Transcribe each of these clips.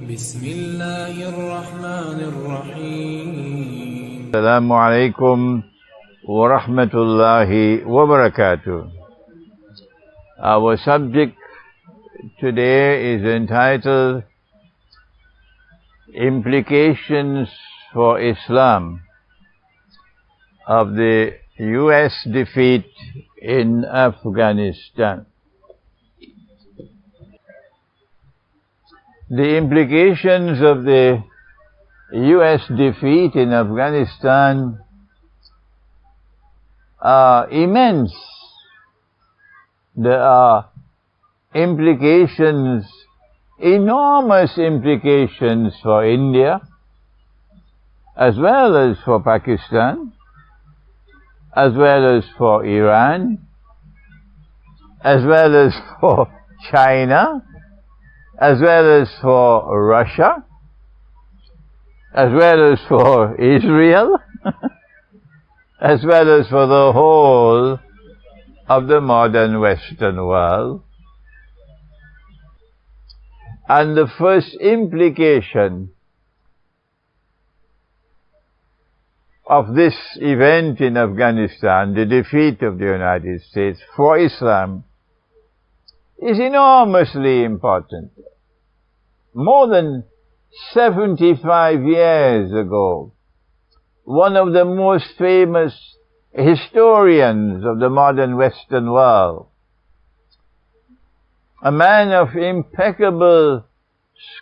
بسم الله الرحمن الرحيم. Assalamu alaikum wa rahmatullahi wa barakatuh. Our subject today is entitled Implications for Islam of the US defeat in Afghanistan. The implications of the US defeat in Afghanistan are immense. There are implications, enormous implications for India, as well as for Pakistan, as well as for Iran, as well as for China, as well as for Russia, as well as for Israel, as well as for the whole of the modern Western world. And the first implication of this event in Afghanistan, the defeat of the United States for Islam, is enormously important. More than 75 years ago, one of the most famous historians of the modern Western world, a man of impeccable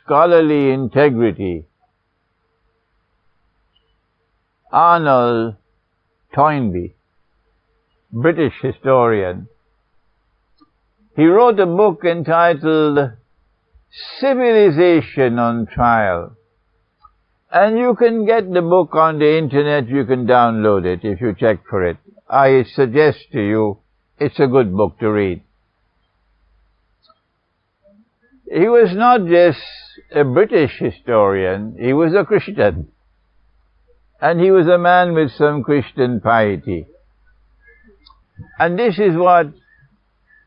scholarly integrity, Arnold Toynbee, British historian, he wrote a book entitled Civilization on Trial. And you can get the book on the internet, you can download it if you check for it. I suggest to you, it's a good book to read. He was not just a British historian, he was a Christian. And he was a man with some Christian piety. And this is what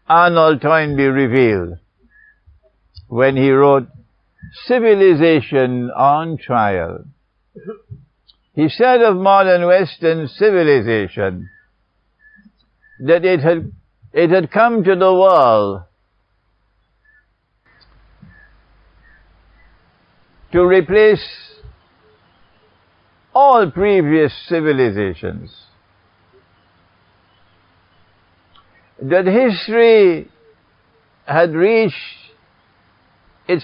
Arnold Toynbee revealed when he wrote Civilization on Trial. He said of modern Western civilization that it had come to the world to replace all previous civilizations. That history had reached it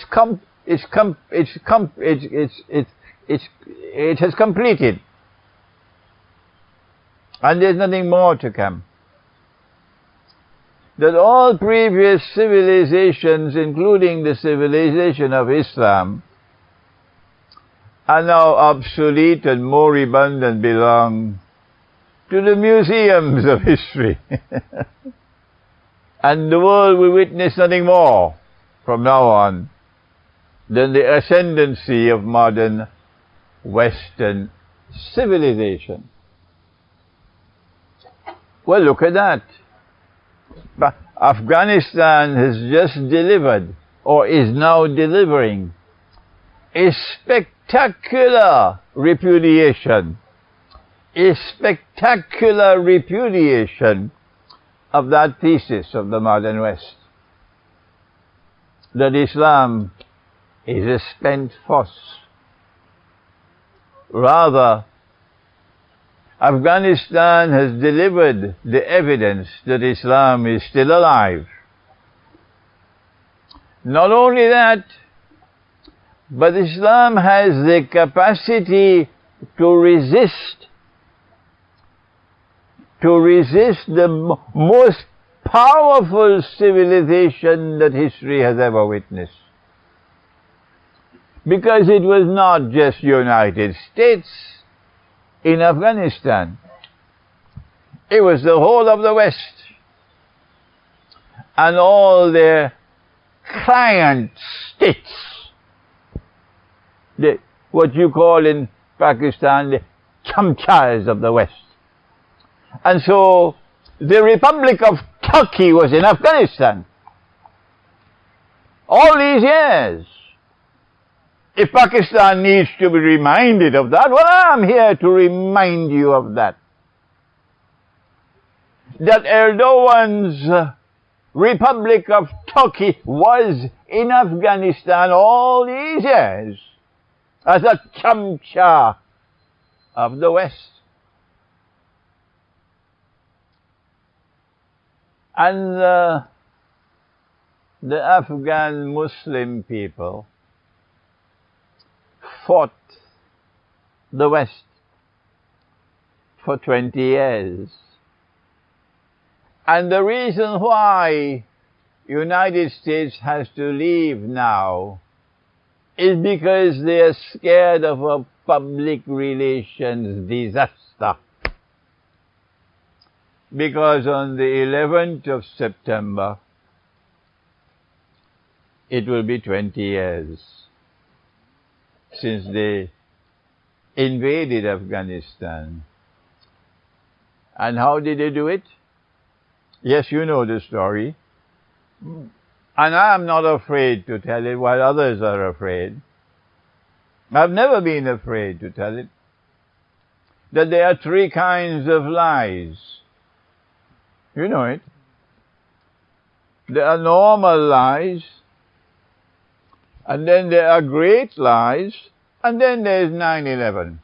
has completed, and there's nothing more to come. That all previous civilizations, including the civilization of Islam, are now obsolete and moribund and belong to the museums of history. And the world will witness nothing more from now on than the ascendancy of modern Western civilization. Well, look at that. But Afghanistan has just delivered, or is now delivering, a spectacular repudiation. A spectacular repudiation of that thesis of the modern West, that Islam is a spent force. Rather, Afghanistan has delivered the evidence that Islam is still alive. Not only that, but Islam has the capacity to resist the most powerful civilization that history has ever witnessed. Because it was not just United States in Afghanistan. It was the whole of the West and all their client states. What you call in Pakistan the chamchas of the West. And so the Republic of Turkey was in Afghanistan all these years. If Pakistan needs to be reminded of that, well, I'm here to remind you of that. That Erdogan's Republic of Turkey was in Afghanistan all these years as a chamcha of the West. And the Afghan Muslim people fought the West for 20 years. And the reason why United States has to leave now is because they are scared of a public relations disaster. Because on the 11th of September, it will be 20 years since they invaded Afghanistan. And how did they do it? Yes, you know the story. And I am not afraid to tell it while others are afraid. I've never been afraid to tell it. That there are three kinds of lies. You know it. There are normal lies, and then there are great lies, and then there's 9/11.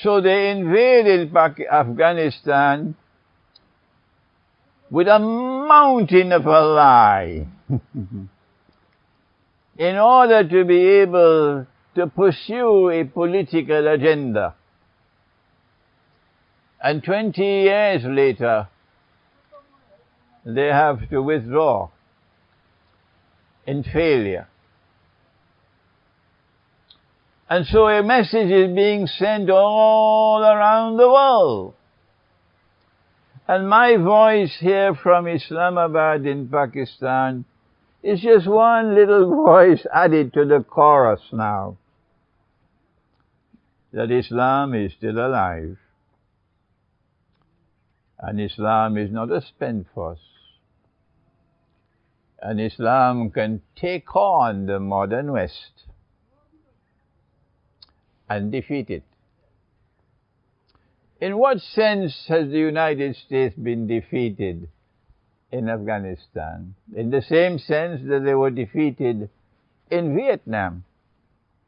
So they invaded Afghanistan with a mountain of a lie in order to be able to pursue a political agenda. And 20 years later, they have to withdraw in failure. And so a message is being sent all around the world. And my voice here from Islamabad in Pakistan is just one little voice added to the chorus now. That Islam is still alive. And Islam is not a spent force. And Islam can take on the modern West and defeat it. In what sense has the United States been defeated in Afghanistan? In the same sense that they were defeated in Vietnam.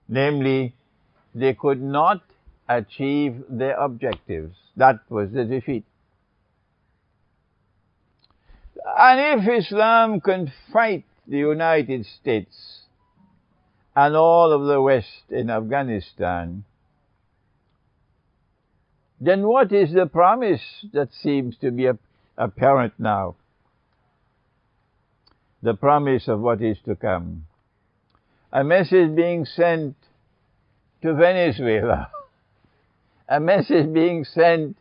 Namely, they could not achieve their objectives. That was the defeat. And if Islam can fight the United States and all of the West in Afghanistan, then what is the promise that seems to be apparent now? The promise of what is to come. A message being sent to Venezuela. A message being sent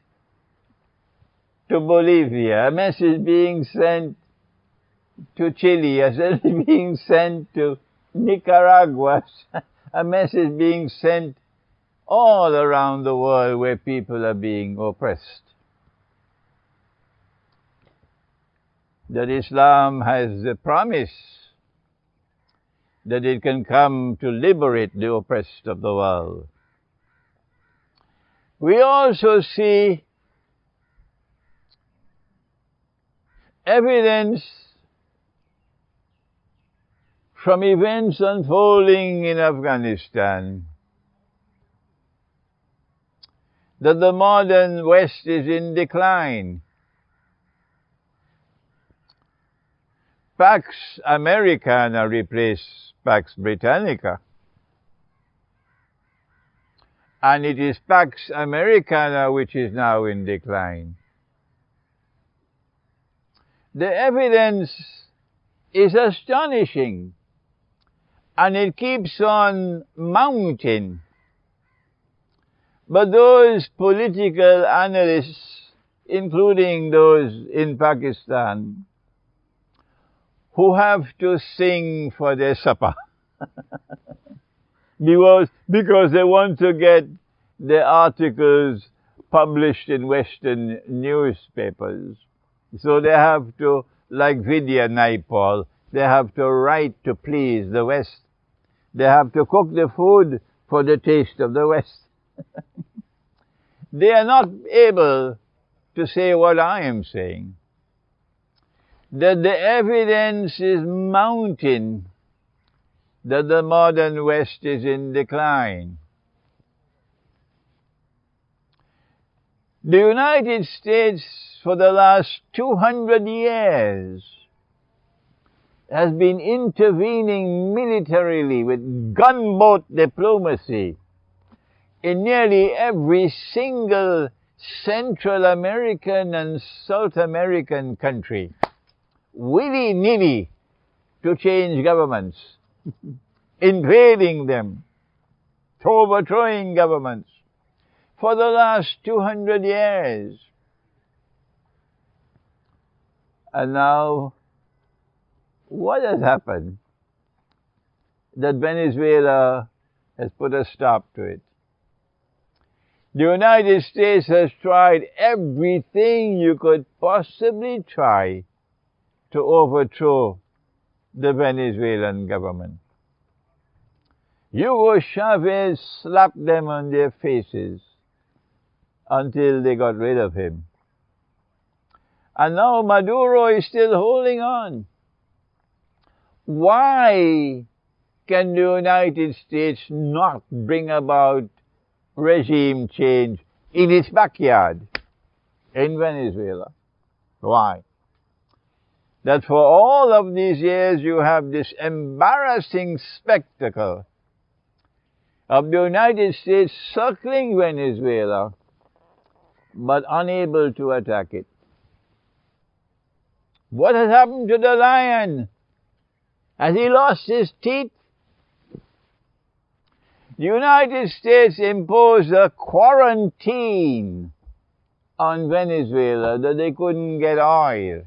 to Bolivia. A message being sent to Chile. A message being sent to Nicaragua. A message being sent all around the world where people are being oppressed. That Islam has the promise that it can come to liberate the oppressed of the world. We also see evidence from events unfolding in Afghanistan that the modern West is in decline. Pax Americana replaced Pax Britannica. And it is Pax Americana which is now in decline. The evidence is astonishing, and it keeps on mounting. But those political analysts, including those in Pakistan, who have to sing for their supper because they want to get their articles published in Western newspapers. So they have to, like Vidya Naipal, They have to write to please the West. They have to cook the food for the taste of the West. They are not able to say what I am saying. That the evidence is mounting that the modern West is in decline. The United States, for the last 200 years, has been intervening militarily with gunboat diplomacy in nearly every single Central American and South American country, willy-nilly, to change governments, invading them, overthrowing governments, for the last 200 years. And now, what has happened? That Venezuela has put a stop to it. The United States has tried everything you could possibly try to overthrow the Venezuelan government. Hugo Chavez slapped them on their faces until they got rid of him. And now Maduro is still holding on. Why can the United States not bring about regime change in its backyard in Venezuela? Why? That for all of these years you have this embarrassing spectacle of the United States circling Venezuela but unable to attack it. What has happened to the lion? Has he lost his teeth? The United States imposed a quarantine on Venezuela that they couldn't get oil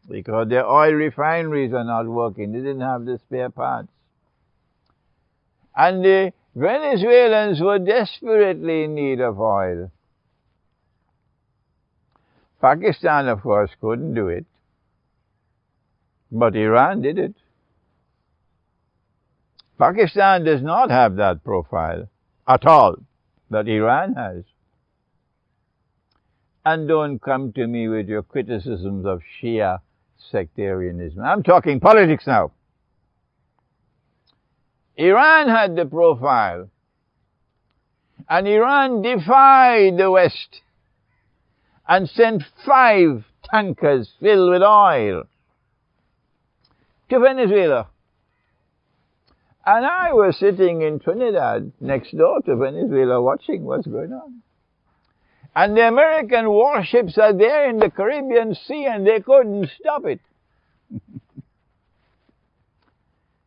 because their oil refineries are not working. They didn't have the spare parts. And the Venezuelans were desperately in need of oil. Pakistan, of course, couldn't do it. But Iran did it. Pakistan does not have that profile at all that Iran has. And don't come to me with your criticisms of Shia sectarianism. I'm talking politics now. Iran had the profile. And Iran defied the West and sent 5 tankers filled with oil to Venezuela. And I was sitting in Trinidad, next door to Venezuela, watching what's going on. And the American warships are there in the Caribbean Sea, and they couldn't stop it.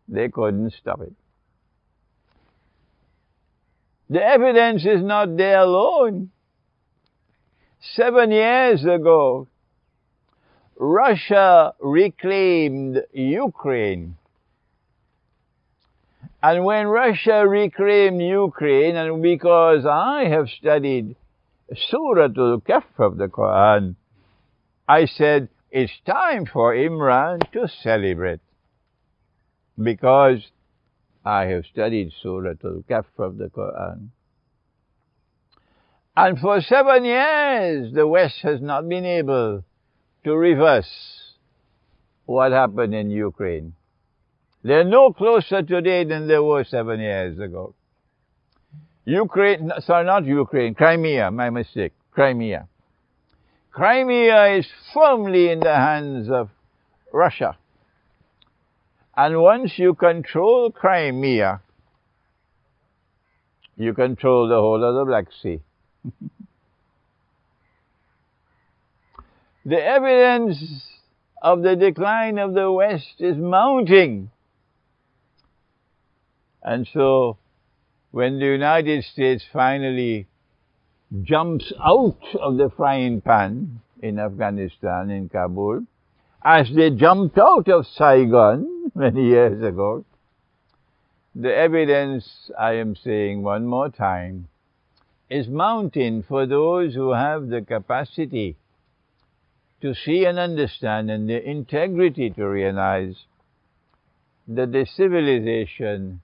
They couldn't stop it. The evidence is not there alone. 7 years ago, Russia reclaimed Ukraine. And when Russia reclaimed Ukraine, and because I have studied Surah Al-Kahf of the Quran, I said, it's time for Imran to celebrate. Because I have studied Surah Al-Kahf of the Quran. And for 7 years, the West has not been able to reverse what happened in Ukraine. They're no closer today than they were 7 years ago. Crimea, my mistake, Crimea. Crimea is firmly in the hands of Russia. And once you control Crimea, you control the whole of the Black Sea. The evidence of the decline of the West is mounting. And so, when the United States finally jumps out of the frying pan in Afghanistan, in Kabul, as they jumped out of Saigon many years ago, the evidence, I am saying one more time, is mounting for those who have the capacity to see and understand and the integrity to realize that the civilization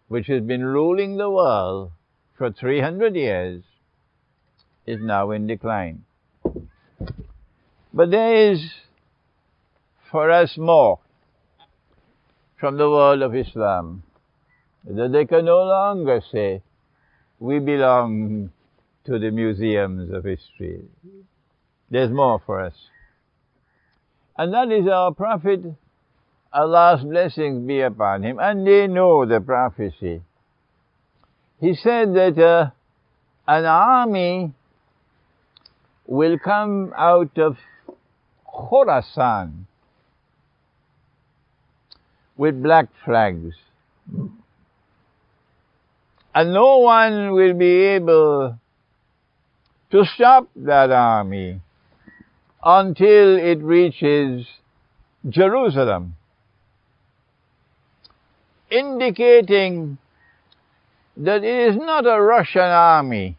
which has been ruling the world for 300 years is now in decline. But there is for us more from the world of Islam, that they can no longer say we belong to the museums of history. There's more for us. And that is our Prophet, Allah's blessings be upon him, and they know the prophecy. He said that an army will come out of Khorasan with black flags, and no one will be able to stop that army until it reaches Jerusalem, indicating that it is not a Russian army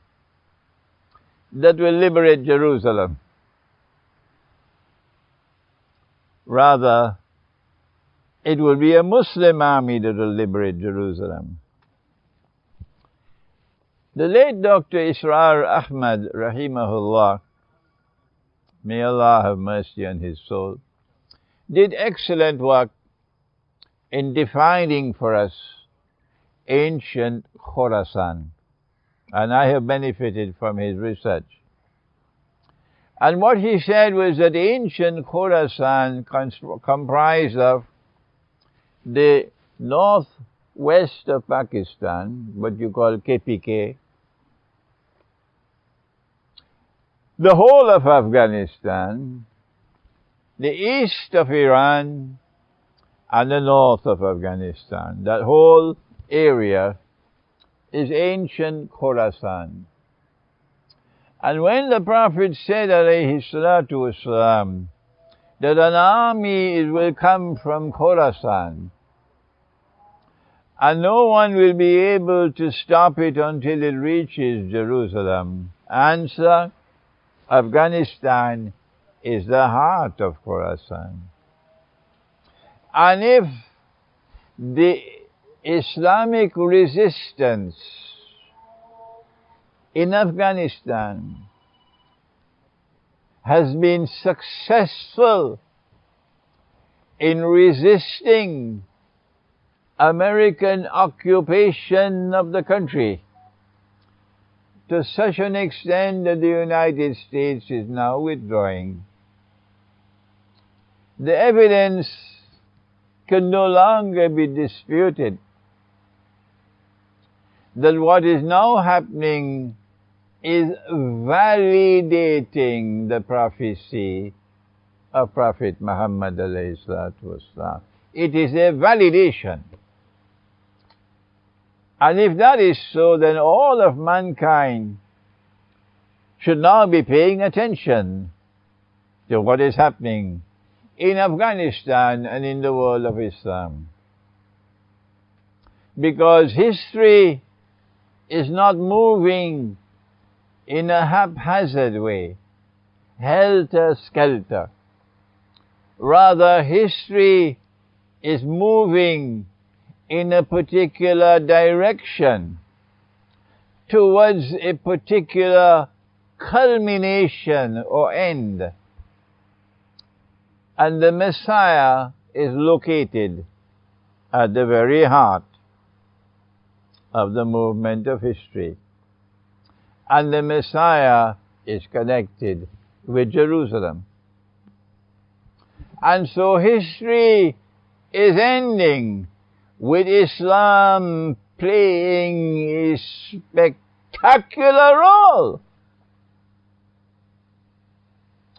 that will liberate Jerusalem. Rather, it will be a Muslim army that will liberate Jerusalem. The late Dr. Israr Ahmad, rahimahullah, may Allah have mercy on his soul, did excellent work in defining for us ancient Khorasan, and I have benefited from his research. And what he said was that ancient Khorasan comprised of the northwest of Pakistan, what you call KPK, the whole of Afghanistan, the east of Iran, and the north of Afghanistan. That whole area is ancient Khorasan. And when the Prophet said, alayhi salatu wasalam, that an army will come from Khorasan, and no one will be able to stop it until it reaches Jerusalem. Answer, Afghanistan is the heart of Khorasan. And if the Islamic resistance in Afghanistan has been successful in resisting American occupation of the country to such an extent that the United States is now withdrawing, the evidence can no longer be disputed that what is now happening is validating the prophecy of Prophet Muhammad alayhi salatu wasalam. It is a validation. And if that is so, then all of mankind should now be paying attention to what is happening in Afghanistan and in the world of Islam. Because history is not moving in a haphazard way, helter-skelter. Rather, history is moving in a particular direction towards a particular culmination or end. And the Messiah is located at the very heart of the movement of history. And the Messiah is connected with Jerusalem. And so history is ending with Islam playing a spectacular role.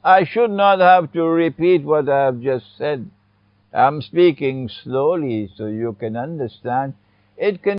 I should not have to repeat what I have just said. I'm speaking slowly so you can understand. It can